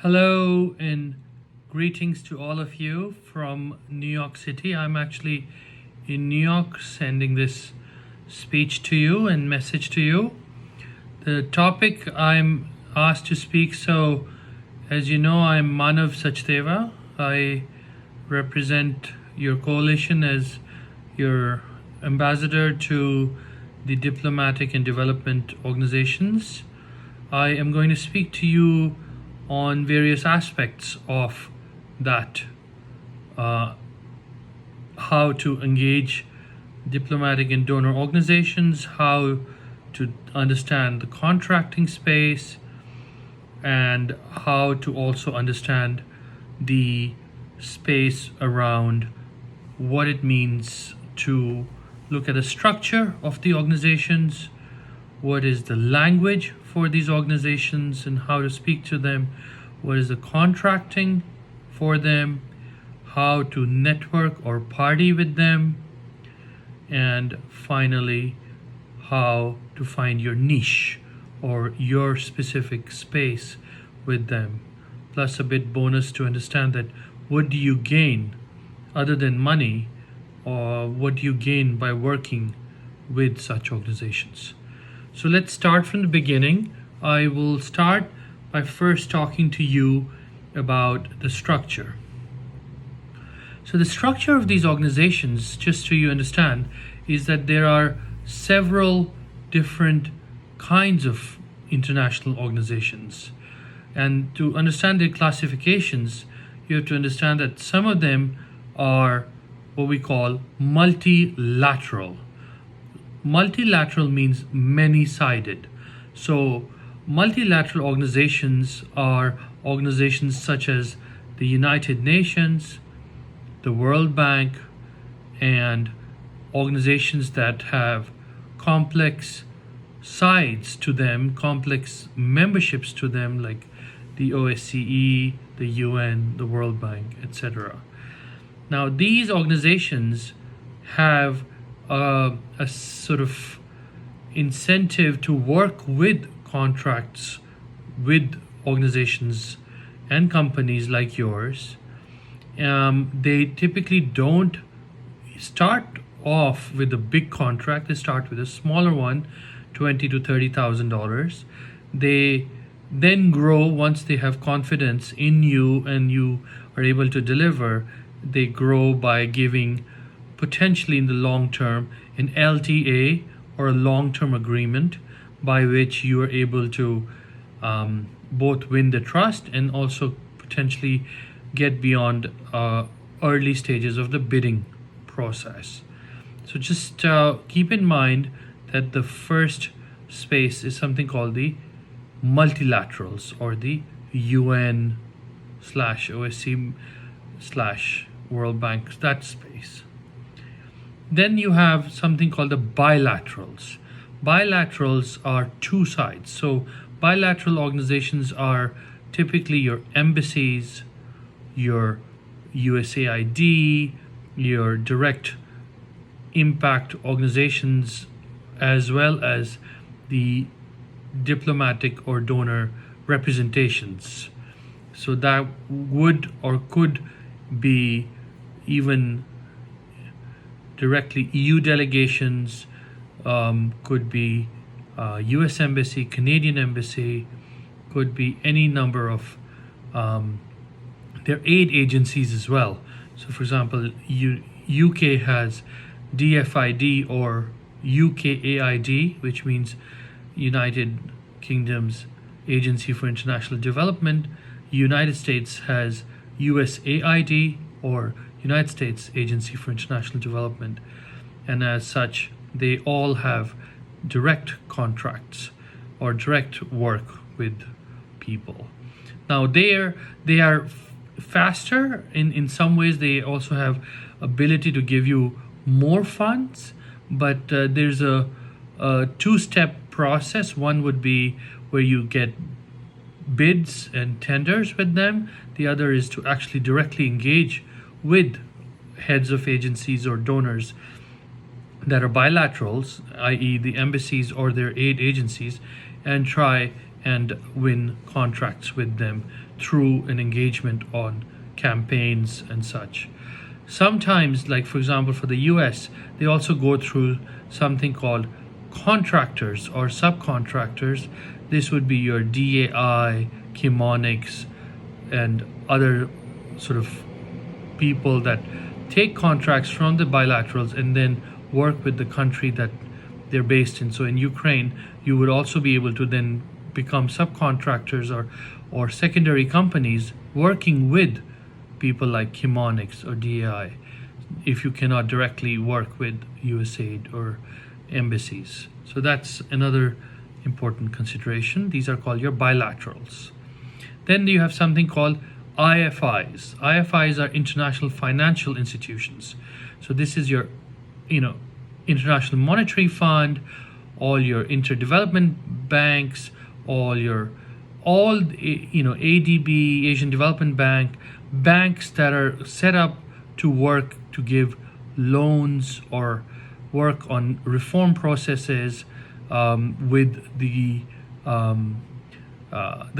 Hello and greetings to all of you from New York City. I'm actually in New York sending this speech to you and message to you. The topic I'm asked to speak, so as you know, I'm Manav Sachdeva. I represent your coalition as your ambassador to the diplomatic and development organizations. I am going to speak to you on various aspects of that, how to engage diplomatic and donor organizations, how to understand the contracting space, and how to also understand the space around what it means to look at the structure of the organizations, what is the language for these organizations and how to speak to them, what is the contracting for them, how to network or party with them, and finally, how to find your niche or your specific space with them. Plus a bit bonus to understand that what do you gain other than money, or what do you gain by working with such organizations. So let's start from the beginning. I will start by first talking to you about the structure. So the structure of these organizations, just so you understand, is that there are several different kinds of international organizations. And to understand their classifications, you have to understand that some of them are what we call multilateral. Multilateral means many-sided. So multilateral organizations are organizations such as the United Nations, the World Bank, and organizations that have complex sides to them, complex memberships to them, like the OSCE, the UN, the World Bank, etc. Now, these organizations have a sort of incentive to work with contracts with organizations and companies like yours. They typically don't start off with a big contract. They start with a smaller one, $20,000 to $30,000. They then grow once they have confidence in you and you are able to deliver. They grow by giving potentially in the long term an LTA or a long-term agreement by which you are able to both win the trust and also potentially get beyond early stages of the bidding process. So just keep in mind that the first space is something called the multilaterals, or the UN / OSCE / World Bank, that space. Then you have something called the bilaterals. Bilaterals are two sides. So bilateral organizations are typically your embassies, your USAID, your direct impact organizations, as well as the diplomatic or donor representations. So that would or could be even directly EU delegations, could be US Embassy, Canadian Embassy, could be any number of their aid agencies as well. So for example, UK has DFID or UKAID, which means United Kingdom's Agency for International Development. United States has USAID, or United States Agency for International Development, and as such they all have direct contracts or direct work with people. Now they are faster in some ways. They also have ability to give you more funds, but there's a two-step process. One would be where you get bids and tenders with them. The other is to actually directly engage with heads of agencies or donors that are bilaterals, i.e. the embassies or their aid agencies, and try and win contracts with them through an engagement on campaigns and such. Sometimes, like for example, for the US, they also go through something called contractors or subcontractors. This would be your DAI, Chemonics, and other sort of people that take contracts from the bilaterals and then work with the country that they're based in. So in Ukraine, you would also be able to then become subcontractors or secondary companies working with people like Chemonics or DAI if you cannot directly work with USAID or embassies. So that's another important consideration. These are called your bilaterals. Then you have something called IFIs. IFIs are international financial institutions. So this is your, International Monetary Fund, all your interdevelopment banks, ADB, Asian Development Bank, banks that are set up to work to give loans or work on reform processes with the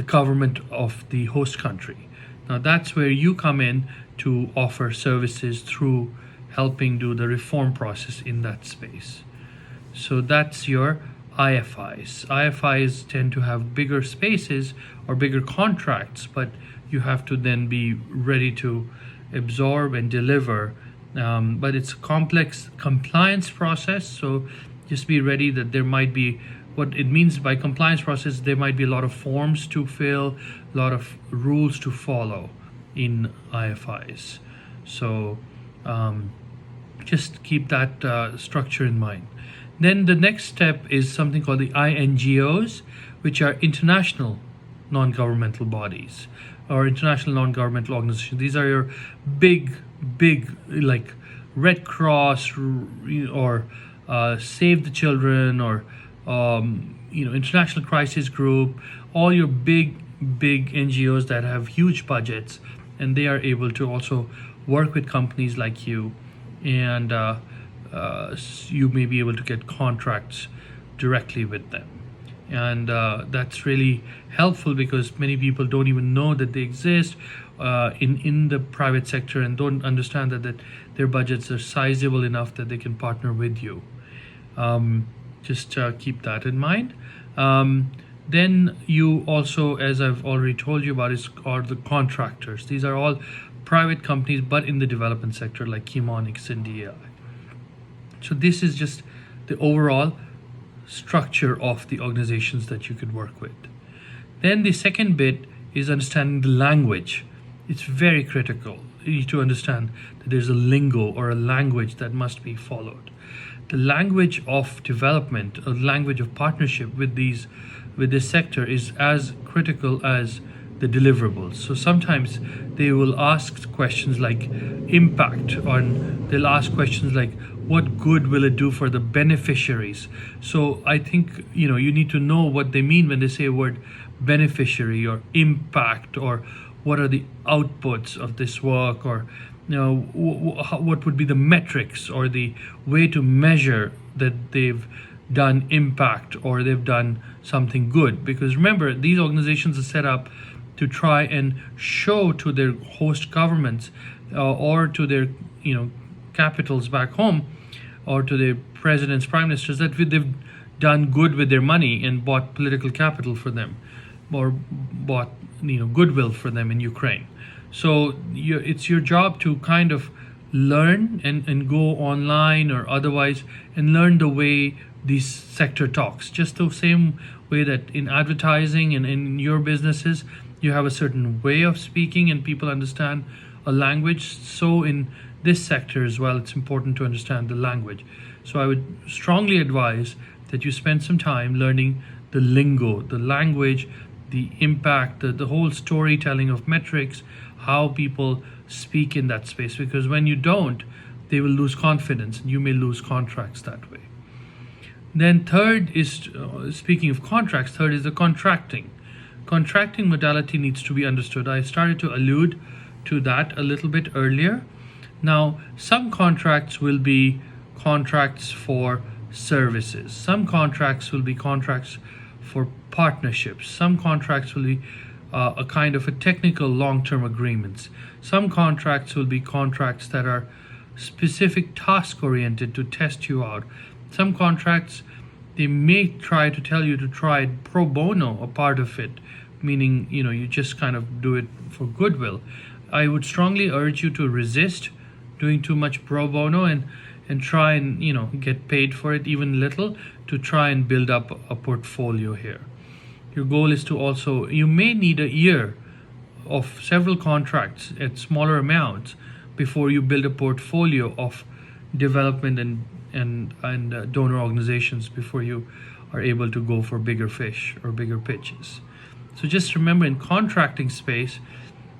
government of the host country. Now that's where you come in to offer services through helping do the reform process in that space. So that's your IFIs. IFIs tend to have bigger spaces or bigger contracts, but you have to then be ready to absorb and deliver. But it's a complex compliance process, so just be ready that there might be, what it means by compliance process, there might be a lot of forms to fill, a lot of rules to follow in IFIs. So just keep that structure in mind. Then the next step is something called the iNGOs, which are international non-governmental bodies or international non-governmental organizations. These are your big like Red Cross or Save the Children or International Crisis Group, all your big NGOs that have huge budgets, and they are able to also work with companies like you, and you may be able to get contracts directly with them. And that's really helpful because many people don't even know that they exist in the private sector and don't understand that their budgets are sizable enough that they can partner with you. Just keep that in mind. Then you also, as I've already told you about, are the contractors. These are all private companies, but in the development sector, like Chemonics and DAI. So this is just the overall structure of the organizations that you could work with. Then the second bit is understanding the language. It's very critical. You need to understand that there's a lingo or a language that must be followed. The language of development, a language of partnership with this sector is as critical as the deliverables. So sometimes they will ask questions like impact, or they'll ask questions like what good will it do for the beneficiaries. So I think you need to know what they mean when they say a word beneficiary or impact, or what are the outputs of this work, or what would be the metrics or the way to measure that they've done impact or they've done something good. Because remember, these organizations are set up to try and show to their host governments or to their capitals back home, or to their presidents, prime ministers, that they've done good with their money and bought political capital for them, or bought goodwill for them in Ukraine. So it's your job to kind of learn and go online or otherwise and learn the way this sector talks. Just the same way that in advertising and in your businesses, you have a certain way of speaking and people understand a language. So in this sector as well, it's important to understand the language. So I would strongly advise that you spend some time learning the lingo, the language, the impact, the whole storytelling of metrics, how people speak in that space. Because when you don't, they will lose confidence and you may lose contracts that way. Then third is, speaking of contracts, third is the contracting. Contracting modality needs to be understood. I started to allude to that a little bit earlier. Now, some contracts will be contracts for services. Some contracts will be contracts for partnerships. Some contracts will be a kind of a technical long-term agreements. Some contracts will be contracts that are specific task oriented to test you out. Some contracts, they may try to tell you to try pro bono, a part of it, meaning you just kind of do it for goodwill. I would strongly urge you to resist doing too much pro bono and try and get paid for it, even little, to try and build up a portfolio here. Your goal is to also, you may need a year of several contracts at smaller amounts before you build a portfolio of development and donor organizations before you are able to go for bigger fish or bigger pitches. So just remember, in contracting space,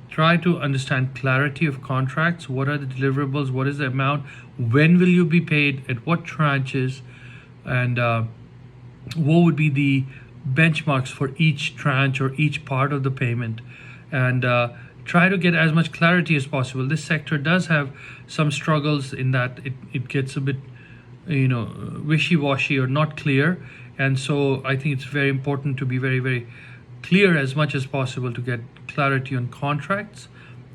try to understand clarity of contracts. What are the deliverables? What is the amount? When will you be paid? At what tranches? And what would be the benchmarks for each tranche or each part of the payment? And try to get as much clarity as possible. This sector does have some struggles in that it gets a bit wishy-washy or not clear. And so I think it's very important to be very, very clear as much as possible to get clarity on contracts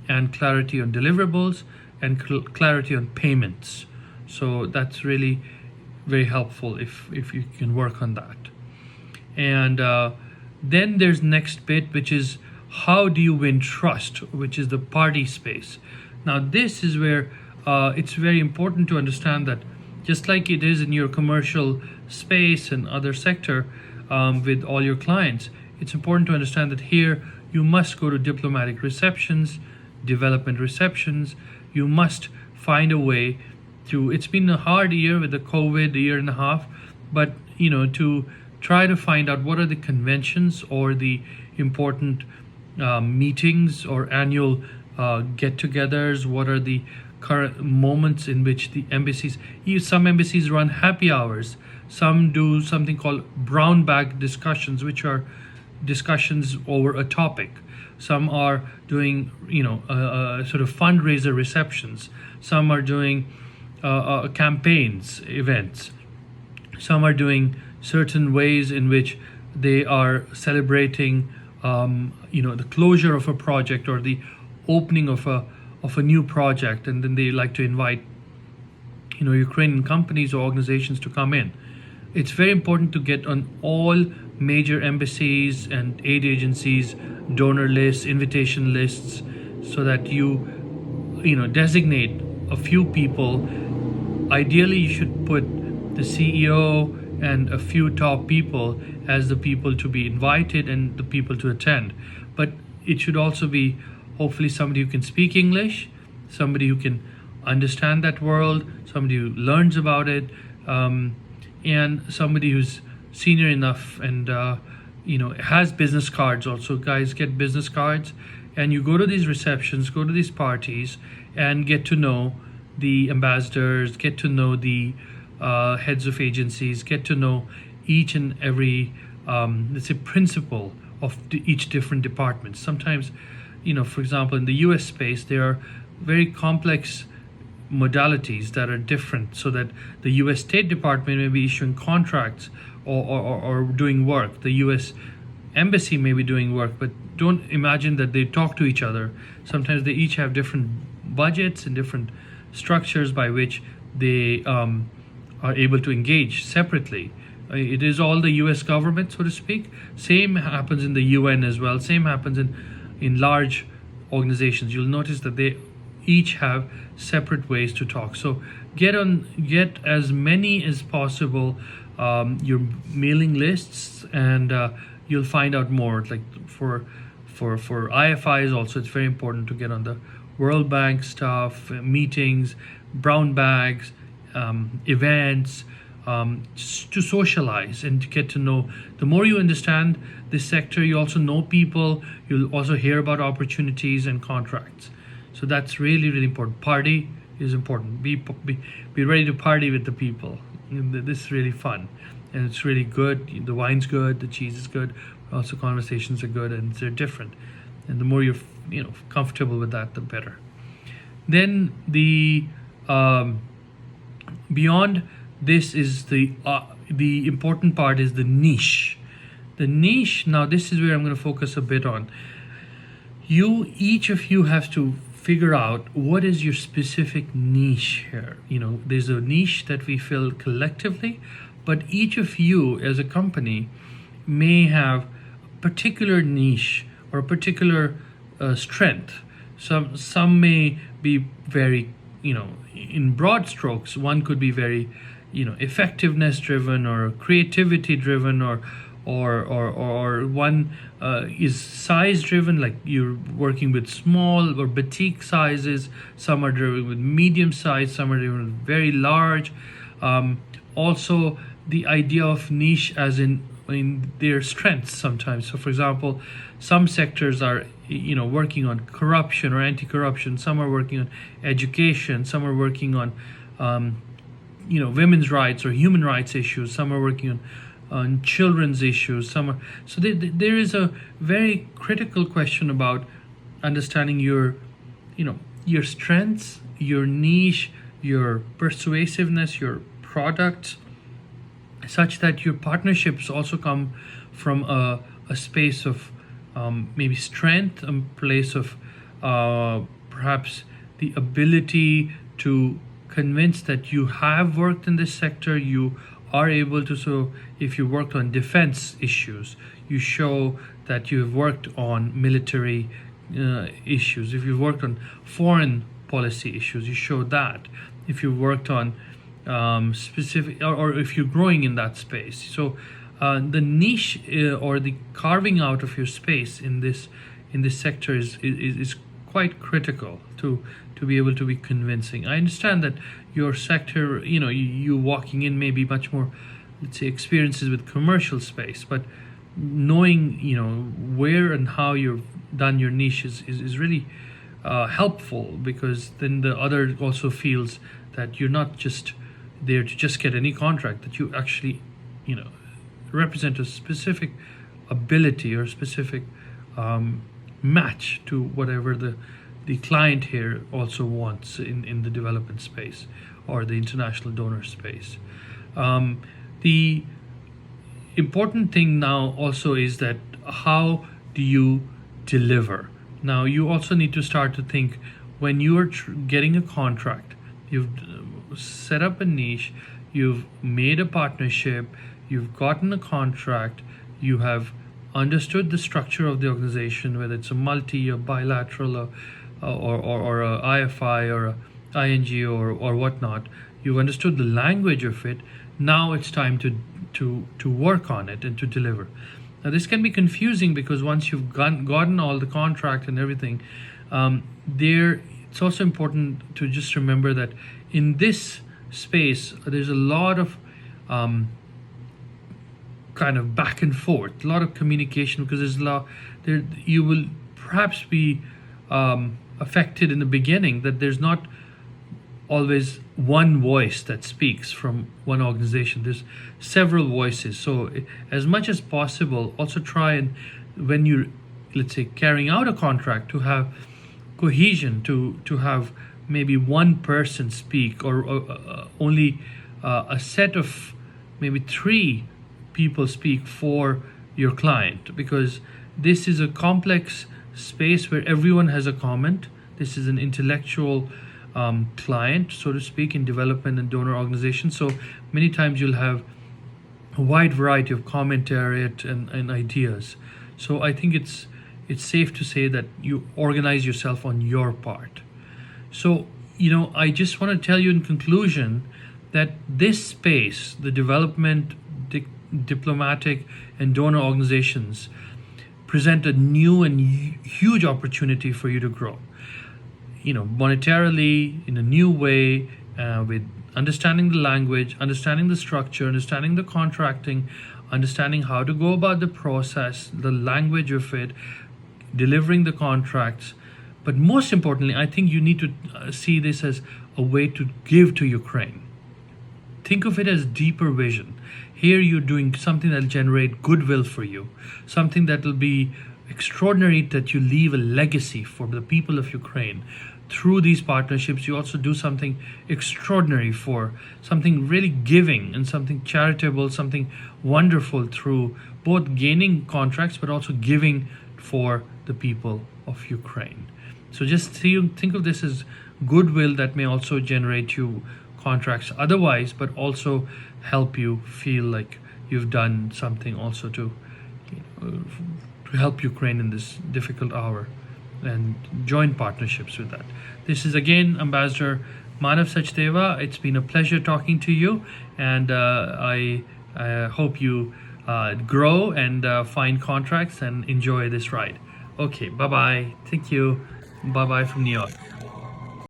and clarity on deliverables and clarity on payments. So that's really very helpful if you can work on that. And then there's next bit, which is how do you win trust, which is the party space. Now this is where it's very important to understand that just like it is in your commercial space and other sector with all your clients, it's important to understand that here you must go to diplomatic receptions, development receptions. You must find a way to, it's been a hard year with the COVID, a year and a half, but to try to find out what are the conventions or the important meetings or annual get-togethers, what are the current moments in which the embassies, some embassies run happy hours, some do something called brown bag discussions, which are discussions over a topic. Some are doing sort of fundraiser receptions. Some are doing campaigns, events. Some are doing certain ways in which they are celebrating the closure of a project or the opening of a new project, and then they like to invite Ukrainian companies or organizations to come in. It's very important to get on all major embassies and aid agencies, donor lists, invitation lists, so that you designate a few people. Ideally, you should put the CEO and a few top people as the people to be invited and the people to attend. But it should also be hopefully somebody who can speak English, somebody who can understand that world, somebody who learns about it, and somebody who's senior enough and has business cards also. Guys, get business cards, and you go to these receptions, go to these parties, and get to know the ambassadors, get to know the heads of agencies, get to know each and every let's say principal of each different department. Sometimes for example, in the US space, there are very complex modalities that are different, so that the US State Department may be issuing contracts or doing work. The US Embassy may be doing work, but don't imagine that they talk to each other. Sometimes they each have different budgets and different structures by which they are able to engage separately. It is all the US government, so to speak. Same happens in the UN as well. Same happens in large organizations. You'll notice that they each have separate ways to talk. So get as many as possible your mailing lists, and you'll find out more. Like for IFIs also, it's very important to get on the World Bank stuff, meetings, brown bags, events, to socialize and to get to know. The more you understand this sector, you also know people, you'll also hear about opportunities and contracts. So that's really, really important. Party is important. Be ready to party with the people. This is really fun, and it's really good. The wine's good, the cheese is good, also conversations are good, and they're different. And the more you're comfortable with that, the better. Then the beyond this is the important part is the niche. The niche, now this is where I'm going to focus a bit on. Each of you have to figure out what is your specific niche here. There's a niche that we fill collectively, but each of you as a company may have a particular niche or a particular strength. Some may be very, in broad strokes, one could be very, effectiveness driven or creativity driven, or one is size driven, like you're working with small or boutique sizes. Some are driven with medium size, some are driven with very large. Also, the idea of niche as in their strengths sometimes. So for example, some sectors are working on corruption or anti-corruption, some are working on education, some are working on women's rights or human rights issues, some are working on children's issues, so there is a very critical question about understanding your strengths, your niche, your persuasiveness, your product, such that your partnerships also come from a space of maybe strength, a place of perhaps the ability to convince that you have worked in this sector, you are able to. So if you worked on defense issues, you show that you've worked on military issues. If you've worked on foreign policy issues, you show that. If you've worked on specific, or if you're growing in that space. So the niche or the carving out of your space in this sector is quite critical to be able to be convincing. I understand that your sector, you walking in may be much more, let's say, experiences with commercial space, but knowing where and how you've done your niche is really helpful, because then the other also feels that you're not just there to just get any contract, that you actually represent a specific ability or specific match to whatever the client here also wants in the development space or the international donor space. The important thing now also is that how do you deliver? Now you also need to start to think, when you are getting a contract, you've set up a niche, you've made a partnership, you've gotten a contract, you have understood the structure of the organization, whether it's a multi or bilateral or a IFI or a INGO or whatnot. You've understood the language of it. Now it's time to work on it and to deliver. Now this can be confusing, because once you've gotten all the contract and everything, it's also important to just remember that in this space there's a lot of kind of back and forth, a lot of communication, because you will perhaps be affected in the beginning that there's not always one voice that speaks from one organization. There's several voices. So as much as possible, also try and, when you're, let's say, carrying out a contract, to have cohesion, to have maybe one person speak, or only a set of maybe 3 people speak for your client, because this is a complex space where everyone has a comment. This is an intellectual client, so to speak, in development and donor organizations. So many times you'll have a wide variety of commentary and ideas. So I think it's safe to say that you organize yourself on your part. So I just want to tell you in conclusion that this space, the development, diplomatic and donor organizations, present a new and huge opportunity for you to grow, monetarily, in a new way, with understanding the language, understanding the structure, understanding the contracting, understanding how to go about the process, the language of it, delivering the contracts. But most importantly, I think you need to see this as a way to give to Ukraine. Think of it as deeper vision. Here you're doing something that'll generate goodwill for you, something that will be extraordinary, that you leave a legacy for the people of Ukraine, through these partnerships, you also do something extraordinary, for something really giving and something charitable, something wonderful, through both gaining contracts but also giving for the people of Ukraine. So just think of this as goodwill that may also generate you contracts otherwise, but also help you feel like you've done something also to help Ukraine in this difficult hour, and join partnerships with that. This is again Ambassador Manav Sachdeva. It's been a pleasure talking to you, and I hope you grow and find contracts and enjoy this ride. Okay, bye-bye. Thank you. Bye-bye from New York.